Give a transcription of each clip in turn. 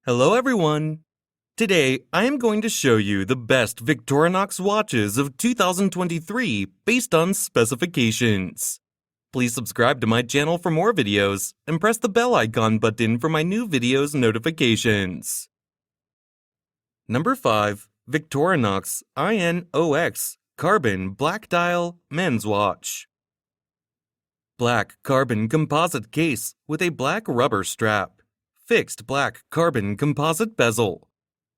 Hello everyone! Today, I am going to show you the best Victorinox watches of 2023 based on specifications. Please subscribe to my channel for more videos and press the bell icon button for my new videos notifications. Number 5. Victorinox I.N.O.X. Carbon Black Dial Men's Watch. Black carbon composite case with a black rubber strap. Fixed black carbon composite bezel.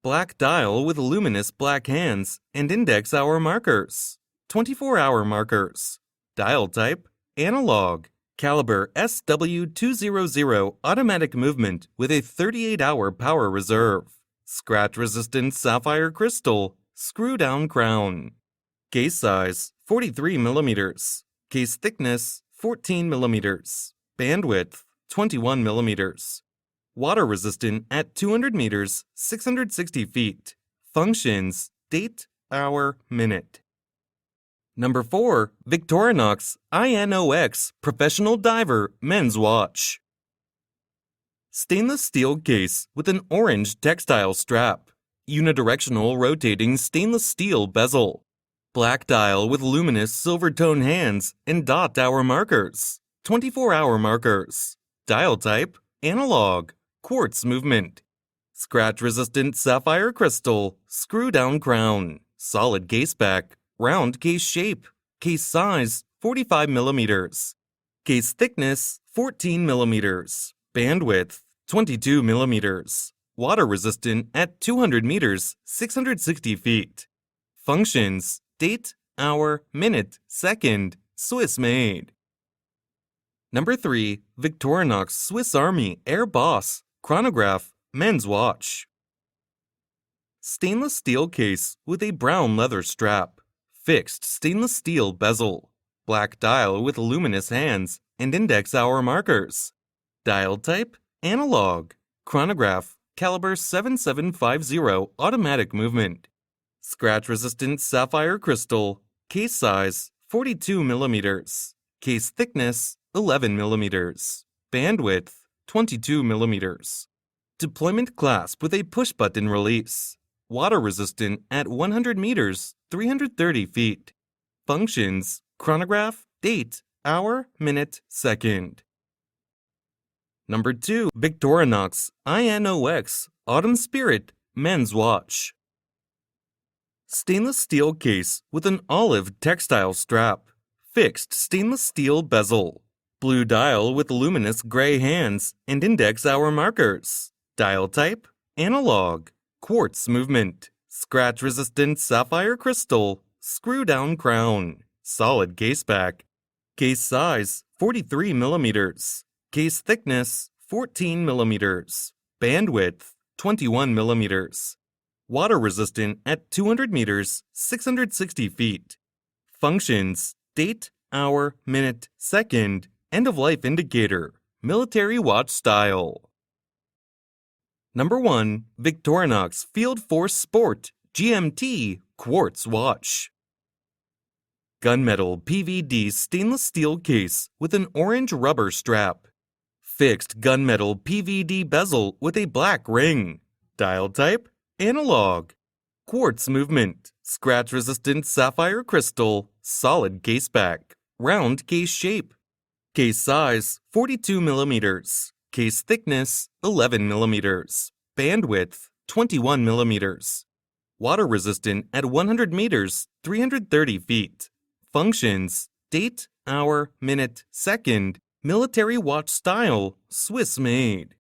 Black dial with luminous black hands and index hour markers. 24-hour markers. Dial type, analog. Caliber SW200 automatic movement with a 38-hour power reserve. Scratch-resistant sapphire crystal, screw-down crown. Case size, 43 mm. Case thickness, 14 mm. Bandwidth, 21 mm. Water resistant at 200 meters, 660 feet. Functions, date, hour, minute. Number 4. Victorinox I.N.O.X. Professional Diver Men's Watch. Stainless steel case with an orange textile strap. Unidirectional rotating stainless steel bezel. Black dial with luminous silver tone hands and dot hour markers. 24-hour markers. Dial type, analog. Quartz movement. Scratch-resistant sapphire crystal, screw-down crown, solid case back, round case shape, case size 45 mm, case thickness 14 mm, bandwidth 22 mm, water resistant at 200 meters, 660 feet. Functions, date, hour, minute, second, Swiss made. Number 3. Victorinox Swiss Army AirBoss Chronograph Men's Watch. Stainless steel case with a brown leather strap. Fixed stainless steel bezel. Black dial with luminous hands and index hour markers. Dial type, analog. Chronograph, caliber 7750 automatic movement. Scratch-resistant sapphire crystal. Case size, 42 mm. Case thickness, 11 mm. Bandwidth, 22 mm. Deployment clasp with a push-button release. Water resistant at 100 meters, 330 feet. Functions, chronograph, date, hour, minute, second. Number 2. Victorinox I.N.O.X. Autumn Spirit Men's Watch. Stainless steel case with an olive textile strap. Fixed stainless steel bezel. Blue dial with luminous gray hands and index hour markers. Dial type, analog. Quartz movement. Scratch-resistant sapphire crystal. Screw-down crown. Solid case back. Case size, 43 mm. Case thickness, 14 mm. Bandwidth, 21 mm. Water resistant at 200 meters, 660 feet. Functions, date, hour, minute, second, end-of-life indicator, military watch style. Number 1. Victorinox FieldForce Sport GMT Quartz Watch. Gunmetal PVD stainless steel case with an orange rubber strap. Fixed gunmetal PVD bezel with a black ring. Dial type, analog. Quartz movement, scratch-resistant sapphire crystal, solid case back, round case shape. Case size, 42 mm. Case thickness, 11 mm. Bandwidth, 21 mm. Water resistant at 100 meters, 330 feet. Functions, date, hour, minute, second, military watch style, Swiss made.